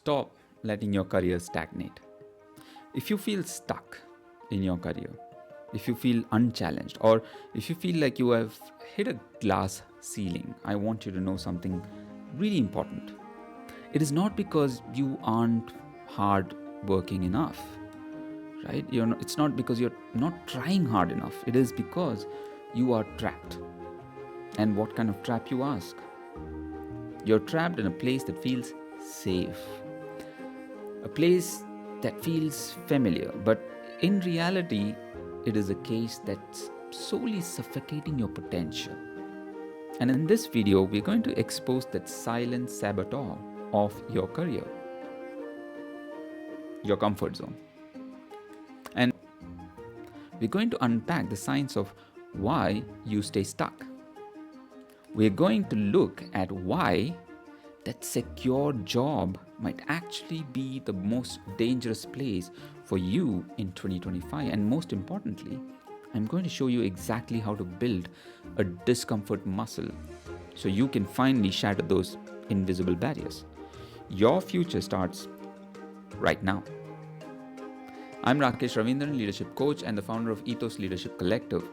Stop letting your career stagnate. If you feel stuck in your career, if you feel unchallenged, or if you feel like you have hit a glass ceiling, I want you to know something really important. It is not because you aren't hard working enough, right? It's not because you're not trying hard enough. It is because you are trapped. And what kind of trap, you ask? You're trapped in a place that feels safe, a place that feels familiar, but in reality, it is a case that's solely suffocating your potential. And in this video, we're going to expose that silent saboteur of your career, your comfort zone. And we're going to unpack the science of why you stay stuck. We're going to look at why that secure job might actually be the most dangerous place for you in 2025. And most importantly, I'm going to show you exactly how to build a discomfort muscle so you can finally shatter those invisible barriers. Your future starts right now. I'm Rakesh, leadership coach and the founder of Ethos Leadership Collective.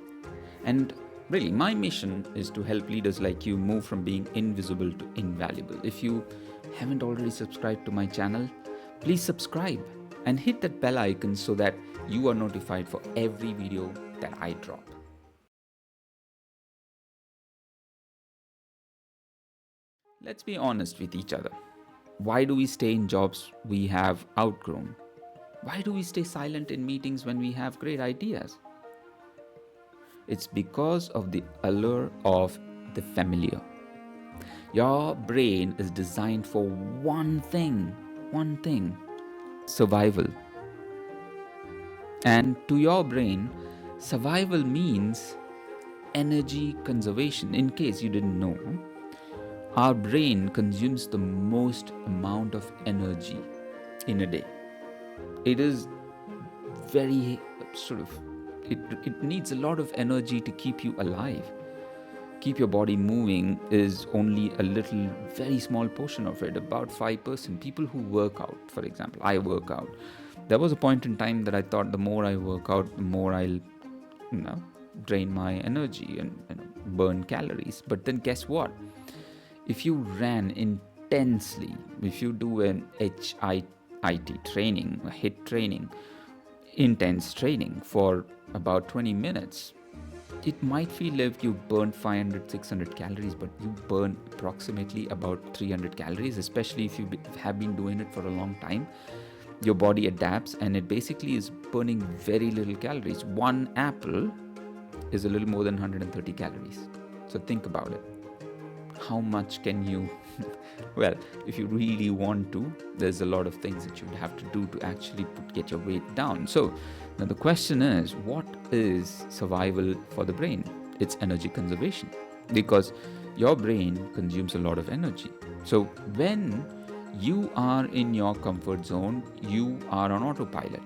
And really, my mission is to help leaders like you move from being invisible to invaluable. If you haven't already subscribed to my channel, please subscribe and hit that bell icon so that you are notified for every video that I drop. Let's be honest with each other. Why do we stay in jobs we have outgrown? Why do we stay silent in meetings when we have great ideas? It's because of the allure of the familiar. Your brain is designed for one thing, survival. And to your brain, survival means energy conservation. In case you didn't know, our brain consumes the most amount of energy in a day. It is very it needs a lot of energy to keep you alive. Keep your body moving is only a little, very small portion of it, about 5%. People who work out, for example, I work out. There was a point in time that I thought the more I work out, the more I'll drain my energy and burn calories. But then guess what? If you ran intensely, if you do an HIIT training, a HIIT training, intense training for about 20 minutes, it might feel like you burn 500-600 calories, but you burn approximately about 300 calories, especially if you have been doing it for a long time. Your body adapts and it basically is burning very little calories. One apple is a little more than 130 calories. So think about it. How much can you well, if you really want to, there's a lot of things that you would have to do to actually get your weight down. So now the question is, what is survival for the brain? It's energy conservation, because your brain consumes a lot of energy. So when you are in your comfort zone, you are on autopilot.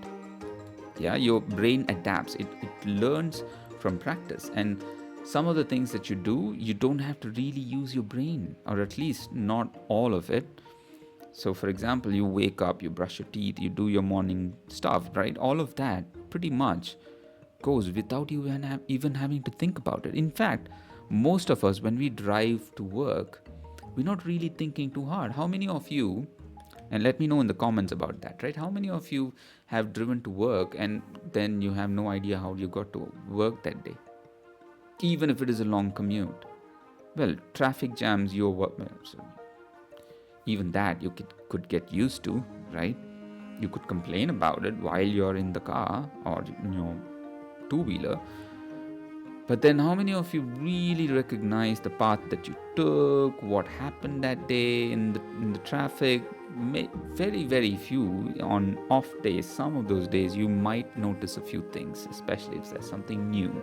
Your brain adapts. It learns from practice. And some of the things that you do, you don't have to really use your brain, or at least not all of it. So for example, you wake up, you brush your teeth, you do your morning stuff, right? All of that pretty much goes without you even having to think about it. In fact, most of us, when we drive to work, we're not really thinking too hard. How many of you, and let me know in the comments about that, right? How many of you have driven to work and then you have no idea how you got to work that day? Even if it is a long commute. Well, traffic jams, even that you could get used to, right? You could complain about it while you're in the car or two-wheeler. But then how many of you really recognize the path that you took, what happened that day in the traffic? Very, very few. On off days, some of those days, you might notice a few things, especially if there's something new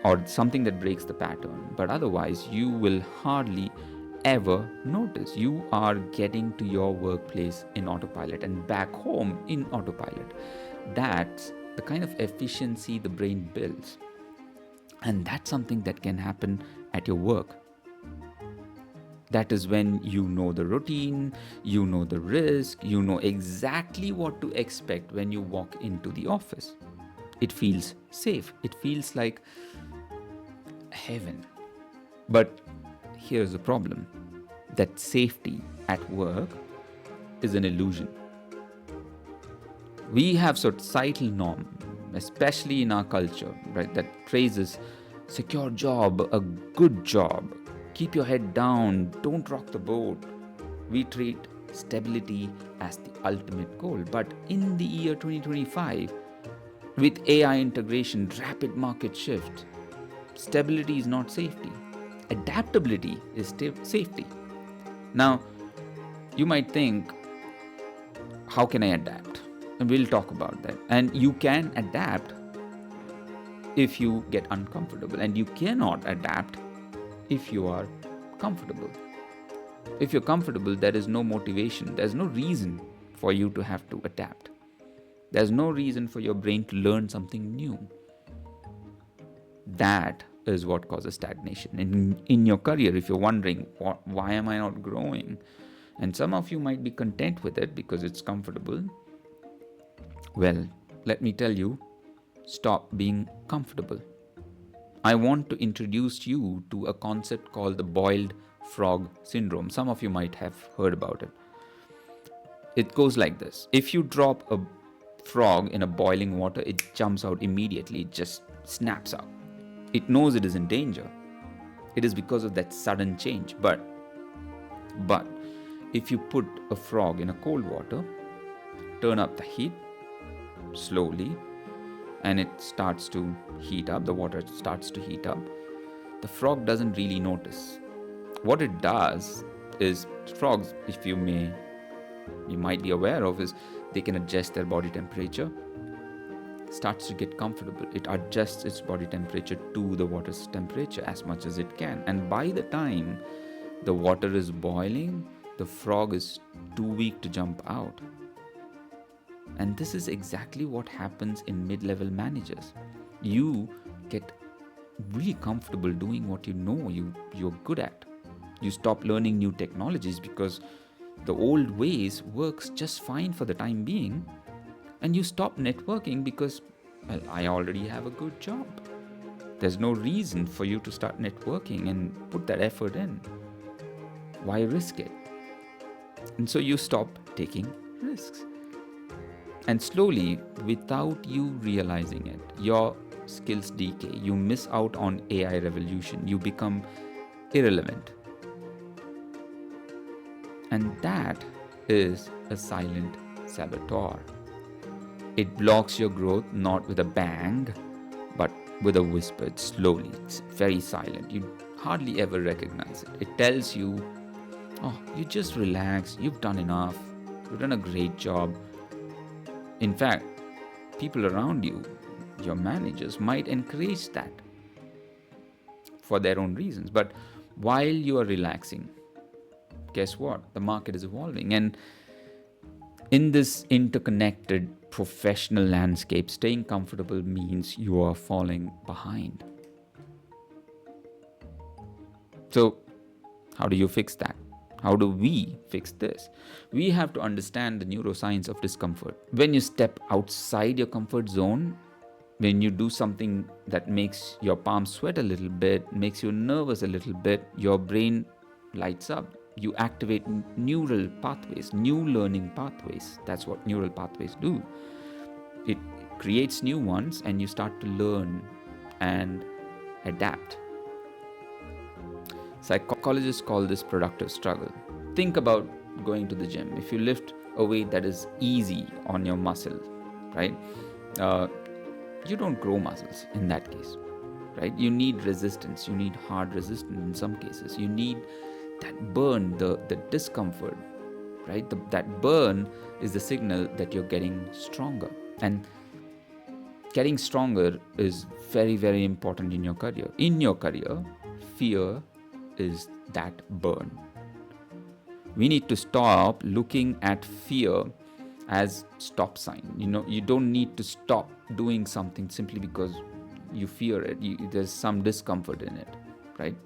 or something that breaks the pattern. But otherwise, you will hardly ever notice. You are getting to your workplace in autopilot and back home in autopilot. That's the kind of efficiency the brain builds. And that's something that can happen at your work. That is when you know the routine, you know the risk, you know exactly what to expect when you walk into the office. It feels safe, it feels like heaven. But here's the problem, that safety at work is an illusion. We have societal norm, especially in our culture, right, that praises secure job, a good job, keep your head down, don't rock the boat. We treat stability as the ultimate goal. But in the year 2025, with AI integration, rapid market shift, stability is not safety. Adaptability is safety. Now, you might think, how can I adapt? And we'll talk about that. And you can adapt if you get uncomfortable, and you cannot adapt if you are comfortable. If you're comfortable, there is no motivation, there's no reason for you to have to adapt. There's no reason for your brain to learn something new. That is what causes stagnation in your career. If you're wondering, why am I not growing? And some of you might be content with it because it's comfortable. Well, let me tell you, stop being comfortable. I want to introduce you to a concept called the boiled frog syndrome. Some of you might have heard about it. It goes like this. If you drop a frog in a boiling water, it jumps out immediately. It just snaps out. It knows it is in danger. It is because of that sudden change. But if you put a frog in a cold water, turn up the heat slowly, and it starts to heat up, the water starts to heat up, the frog doesn't really notice. What it does is, frogs, if you might be aware of, is they can adjust their body temperature, starts to get comfortable. It adjusts its body temperature to the water's temperature as much as it can. And by the time the water is boiling, the frog is too weak to jump out. And this is exactly what happens in mid-level managers. You get really comfortable doing what you know you're good at. You stop learning new technologies because the old ways works just fine for the time being. And you stop networking because, well, I already have a good job. There's no reason for you to start networking and put that effort in. Why risk it? And so you stop taking risks. And slowly, without you realizing it, your skills decay. You miss out on AI revolution. You become irrelevant. And that is a silent saboteur. It blocks your growth not with a bang, but with a whisper, slowly. It's very silent. You hardly ever recognize it. It tells you, oh, you just relax. You've done enough. You've done a great job. In fact, people around you, your managers, might encourage that for their own reasons. But while you are relaxing, guess what? The market is evolving. And in this interconnected professional landscape, staying comfortable means you are falling behind. So, how do you fix that? How do we fix this? We have to understand the neuroscience of discomfort. When you step outside your comfort zone, when you do something that makes your palms sweat a little bit, makes you nervous a little bit, your brain lights up. You activate neural pathways, new learning pathways. That's what neural pathways do. It creates new ones, and you start to learn and adapt. Psychologists call this productive struggle. Think about going to the gym. If you lift a weight that is easy on your muscle, right? You don't grow muscles in that case, right? You need resistance. You need hard resistance in some cases. You need that burn, the discomfort, right? That burn is the signal that you're getting stronger. And getting stronger is very, very important in your career. In your career, fear is that burn. We need to stop looking at fear as stop sign. You don't need to stop doing something simply because you fear it. There's some discomfort in it, right?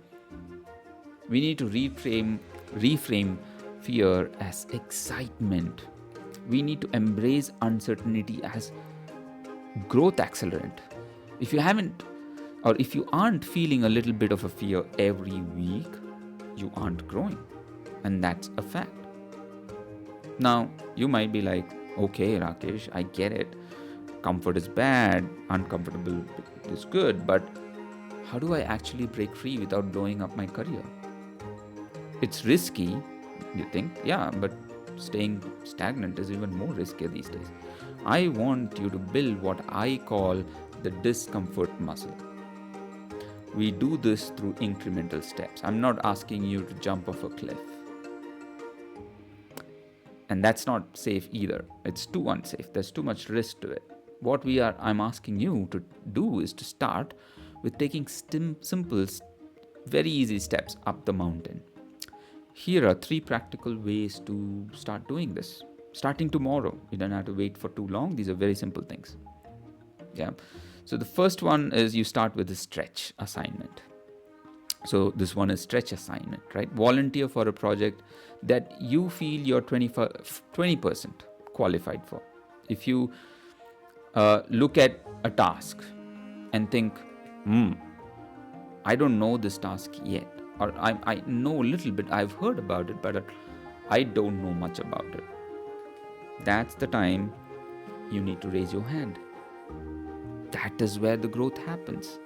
We need to reframe reframe fear as excitement. We need to embrace uncertainty as growth accelerant. If you haven't, or if you aren't feeling a little bit of a fear every week, you aren't growing. And that's a fact. Now, you might be like, okay, Rakesh, I get it. Comfort is bad, uncomfortable is good, but how do I actually break free without blowing up my career? It's risky, you think, yeah, but staying stagnant is even more riskier these days. I want you to build what I call the discomfort muscle. We do this through incremental steps. I'm not asking you to jump off a cliff. And that's not safe either. It's too unsafe. There's too much risk to it. What I'm asking you to do is to start with taking simple, very easy steps up the mountain. Here are 3 practical ways to start doing this. Starting tomorrow. You don't have to wait for too long. These are very simple things. Yeah. So the first one is you start with a stretch assignment. So this one is stretch assignment, right? Volunteer for a project that you feel you're 20% qualified for. If you look at a task and think, I don't know this task yet, or I know a little bit, I've heard about it, but I don't know much about it. That's the time you need to raise your hand. That is where the growth happens.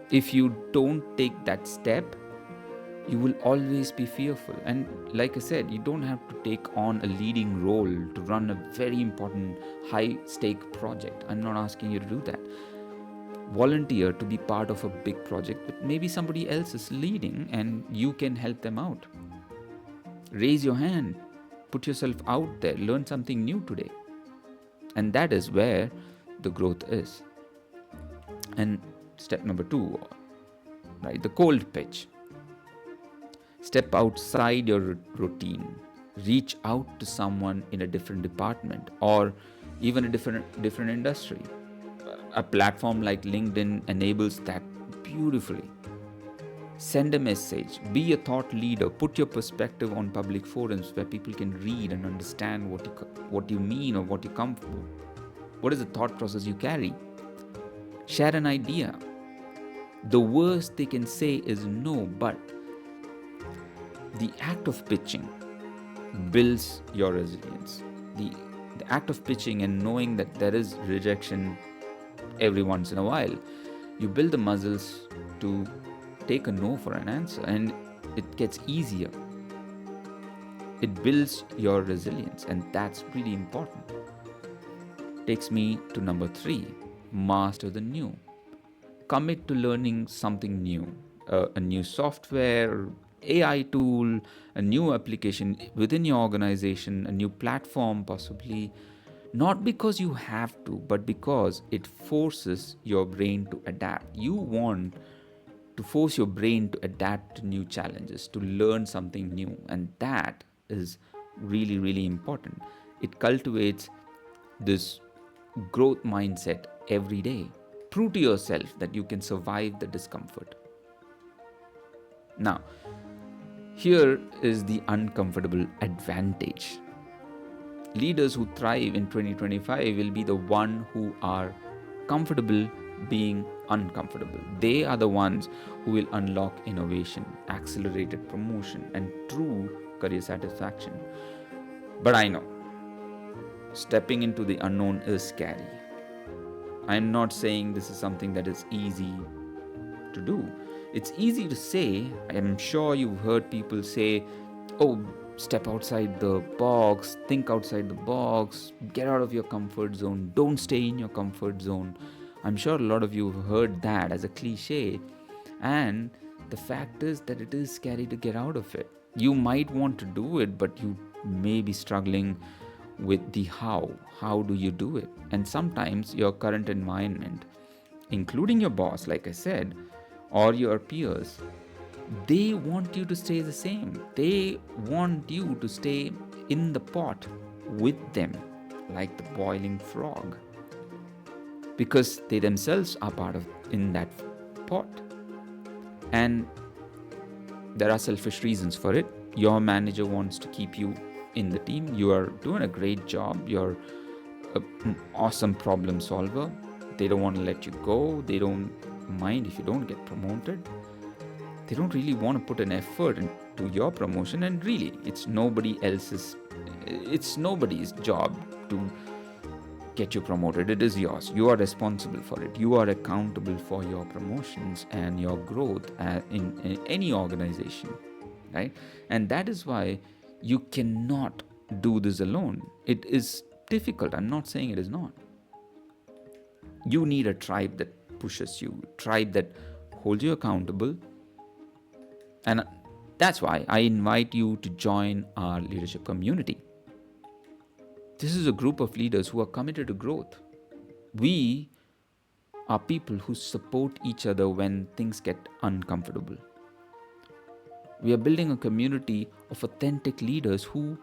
If you don't take that step, you will always be fearful. And like I said, you don't have to take on a leading role to run a very important high-stake project. I'm not asking you to do that. Volunteer to be part of a big project, but maybe somebody else is leading and you can help them out. Raise your hand. Put yourself out there. Learn something new today. And that is where the growth is. And step number 2, right? The cold pitch. Step outside your routine. Reach out to someone in a different department or even a different industry. A platform like LinkedIn enables that beautifully. Send a message. Be a thought leader. Put your perspective on public forums where people can read and understand what you mean or what you come for. What is the thought process you carry? Share an idea. The worst they can say is no, but the act of pitching builds your resilience. The act of pitching and knowing that there is rejection every once in a while, you build the muscles to take a no for an answer, and it gets easier. It builds your resilience, and that's really important. Takes me to number 3, master the new. Commit to learning something new, a new software, AI tool, a new application within your organization, a new platform possibly, not because you have to, but because it forces your brain to adapt. You want to force your brain to adapt to new challenges, to learn something new, and that is really, really important. It cultivates this growth mindset every day. Prove to yourself that you can survive the discomfort. Now, here is the uncomfortable advantage. Leaders who thrive in 2025 will be the one who are comfortable being uncomfortable. They are the ones who will unlock innovation, accelerated promotion, and true career satisfaction. But I know, stepping into the unknown is scary. I'm not saying this is something that is easy to do. It's easy to say. I'm sure you've heard people say, oh, step outside the box, think outside the box, get out of your comfort zone, don't stay in your comfort zone. I'm sure a lot of you have heard that as a cliche. And the fact is that it is scary to get out of it. You might want to do it, but you may be struggling with the how. How do you do it? And sometimes your current environment, including your boss, like I said, or your peers, they want you to stay the same. They want you to stay in the pot with them, like the boiling frog, because they themselves are part of in that pot. And There are selfish reasons for it. Your manager wants to keep you in the team. You are doing a great job. You're an awesome problem solver. They don't want to let you go. They don't mind if you don't get promoted. They don't really want to put an effort into your promotion, and really it's nobody's job to get you promoted. It is yours. You are responsible for it. You are accountable for your promotions and your growth in any organization, right? And that is why you cannot do this alone. It is difficult. I'm not saying it is not. You need a tribe that pushes you, a tribe that holds you accountable. And that's why I invite you to join our leadership community. This is a group of leaders who are committed to growth. We are people who support each other when things get uncomfortable. We are building a community of authentic leaders who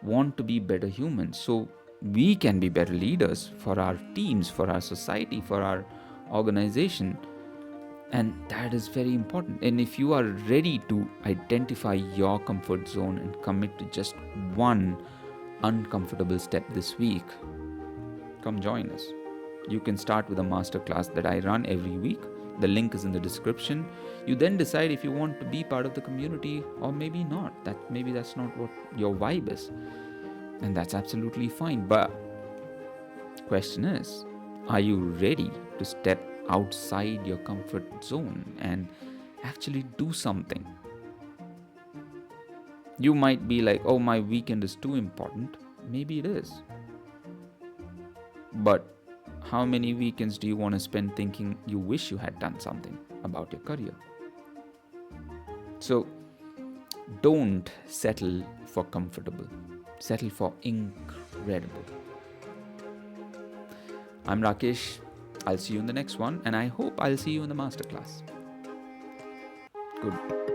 want to be better humans, so we can be better leaders for our teams, for our society, for our organization. And that is very important. And if you are ready to identify your comfort zone and commit to just one uncomfortable step this week, come join us. You can start with a masterclass that I run every week. The link is in the description. You then decide if you want to be part of the community or maybe not. Maybe that's not what your vibe is. And that's absolutely fine. But question is, are you ready to step outside your comfort zone and actually do something? You might be like, oh, my weekend is too important. Maybe it is. But how many weekends do you want to spend thinking you wish you had done something about your career? So don't settle for comfortable. Settle for incredible. I'm Rakesh. I'll see you in the next one, and I hope I'll see you in the masterclass. Good.